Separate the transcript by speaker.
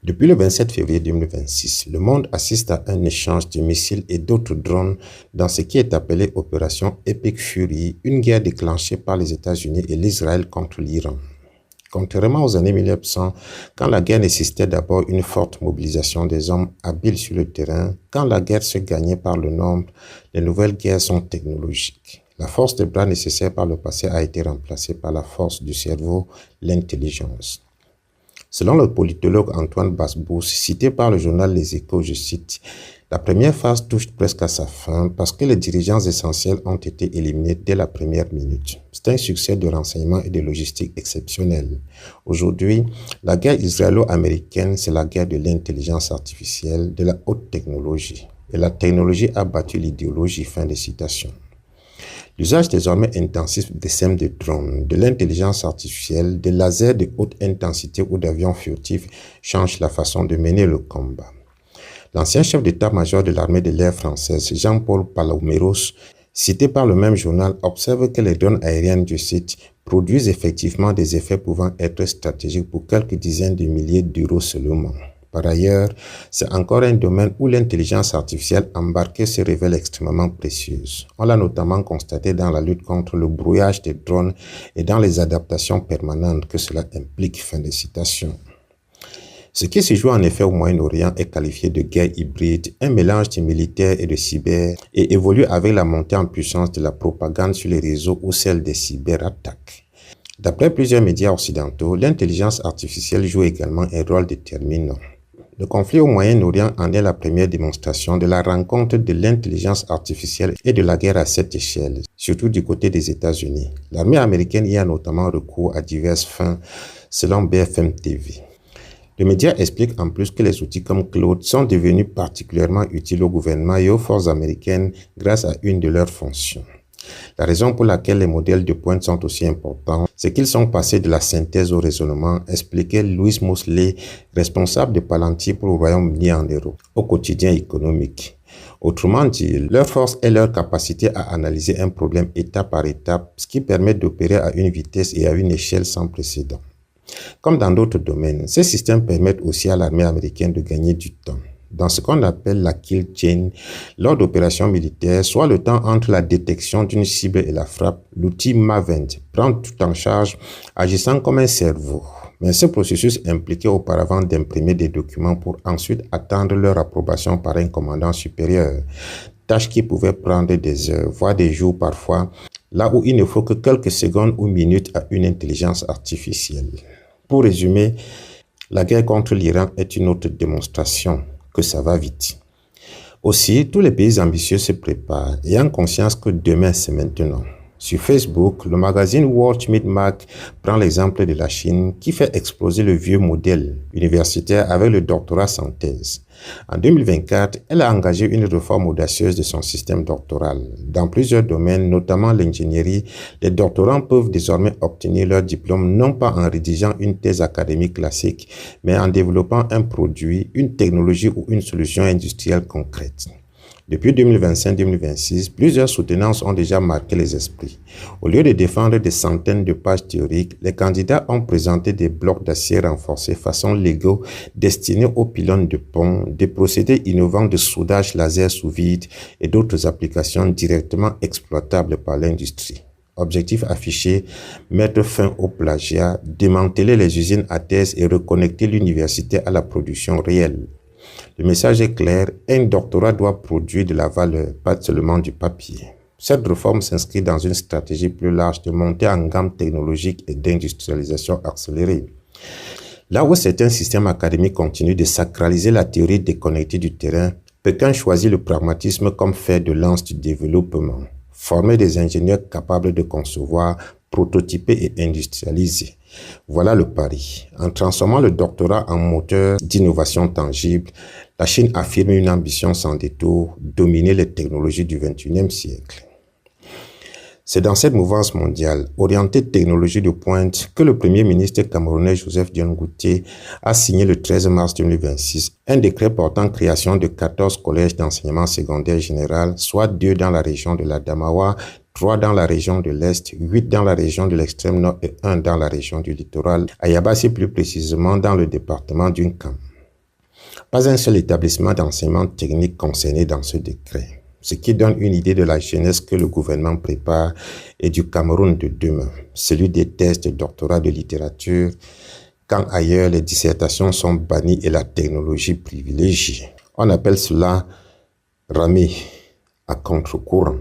Speaker 1: Depuis le 27 février 2026, le monde assiste à un échange de missiles et d'autres drones dans ce qui est appelé Opération Epic Fury, une guerre déclenchée par les États-Unis et l'Israël contre l'Iran. Contrairement aux années 1900, quand la guerre nécessitait d'abord une forte mobilisation des hommes habiles sur le terrain, quand la guerre se gagnait par le nombre, les nouvelles guerres sont technologiques. La force des bras nécessaire par le passé a été remplacée par la force du cerveau, l'intelligence. Selon le politologue Antoine Basbous, cité par le journal Les Échos, je cite, « La première phase touche presque à sa fin parce que les dirigeants essentiels ont été éliminés dès la première minute. C'est un succès de renseignement et de logistique exceptionnel. Aujourd'hui, la guerre israélo-américaine, c'est la guerre de l'intelligence artificielle, de la haute technologie. Et la technologie a battu l'idéologie. » Fin de citation. L'usage désormais intensif des SEM de drones, de l'intelligence artificielle, des lasers de haute intensité ou d'avions furtifs change la façon de mener le combat. L'ancien chef d'état-major de l'armée de l'air française, Jean-Paul Paloméros, cité par le même journal, observe que les drones aériennes du site produisent effectivement des effets pouvant être stratégiques pour quelques dizaines de milliers d'euros seulement. Par ailleurs, c'est encore un domaine où l'intelligence artificielle embarquée se révèle extrêmement précieuse. On l'a notamment constaté dans la lutte contre le brouillage des drones et dans les adaptations permanentes que cela implique. Fin de citation. Ce qui se joue en effet au Moyen-Orient est qualifié de guerre hybride, un mélange de militaire et de cyber, et évolue avec la montée en puissance de la propagande sur les réseaux ou celle des cyberattaques. D'après plusieurs médias occidentaux, l'intelligence artificielle joue également un rôle déterminant. Le conflit au Moyen-Orient en est la première démonstration de la rencontre de l'intelligence artificielle et de la guerre à cette échelle, surtout du côté des États-Unis. L'armée américaine y a notamment recours à diverses fins, selon BFM TV. Le média explique en plus que les outils comme Claude sont devenus particulièrement utiles au gouvernement et aux forces américaines grâce à une de leurs fonctions. La raison pour laquelle les modèles de pointe sont aussi importants, c'est qu'ils sont passés de la synthèse au raisonnement, expliquait Louis Mosley, responsable de Palantir pour le Royaume-Uni en Europe, au quotidien économique. Autrement dit, leur force est leur capacité à analyser un problème étape par étape, ce qui permet d'opérer à une vitesse et à une échelle sans précédent. Comme dans d'autres domaines, ces systèmes permettent aussi à l'armée américaine de gagner du temps. Dans ce qu'on appelle la kill chain, lors d'opérations militaires, soit le temps entre la détection d'une cible et la frappe, l'outil Mavent prend tout en charge, agissant comme un cerveau. Mais ce processus impliquait auparavant d'imprimer des documents pour ensuite attendre leur approbation par un commandant supérieur. Tâche qui pouvait prendre des heures, voire des jours parfois, là où il ne faut que quelques secondes ou minutes à une intelligence artificielle. Pour résumer, la guerre contre l'Iran est une autre démonstration que ça va vite. Aussi, tous les pays ambitieux se préparent, ayant conscience que demain c'est maintenant. Sur Facebook, le magazine World Mid Mag prend l'exemple de la Chine qui fait exploser le vieux modèle universitaire avec le doctorat sans thèse. En 2024, elle a engagé une réforme audacieuse de son système doctoral. Dans plusieurs domaines, notamment l'ingénierie, les doctorants peuvent désormais obtenir leur diplôme non pas en rédigeant une thèse académique classique, mais en développant un produit, une technologie ou une solution industrielle concrète. Depuis 2025-2026, plusieurs soutenances ont déjà marqué les esprits. Au lieu de défendre des centaines de pages théoriques, les candidats ont présenté des blocs d'acier renforcés façon Lego destinés aux pylônes de pont, des procédés innovants de soudage laser sous vide et d'autres applications directement exploitables par l'industrie. Objectif affiché, mettre fin au plagiat, démanteler les usines à thèse et reconnecter l'université à la production réelle. Le message est clair, un doctorat doit produire de la valeur, pas seulement du papier. Cette réforme s'inscrit dans une stratégie plus large de montée en gamme technologique et d'industrialisation accélérée. Là où certains systèmes académiques continuent de sacraliser la théorie déconnectée du terrain, Pékin choisit le pragmatisme comme fer de lance du développement. Former des ingénieurs capables de concevoir, prototyper et industrialiser. Voilà le pari. En transformant le doctorat en moteur d'innovation tangible, la Chine affirme une ambition sans détour, dominer les technologies du XXIe siècle. C'est dans cette mouvance mondiale, orientée technologie de pointe, que le Premier ministre camerounais Joseph Dione Goutté a signé le 13 mars 2026 un décret portant création de 14 collèges d'enseignement secondaire général, soit 2 dans la région de l'Adamawa, 3 dans la région de l'Est, 8 dans la région de l'extrême nord et 1 dans la région du littoral, à Yabassi plus précisément dans le département d'Unkam. Pas un seul établissement d'enseignement technique concerné dans ce décret, ce qui donne une idée de la jeunesse que le gouvernement prépare et du Cameroun de demain, celui des thèses de doctorat de littérature, quand ailleurs les dissertations sont bannies et la technologie privilégiée. On appelle cela ramer à contre-courant.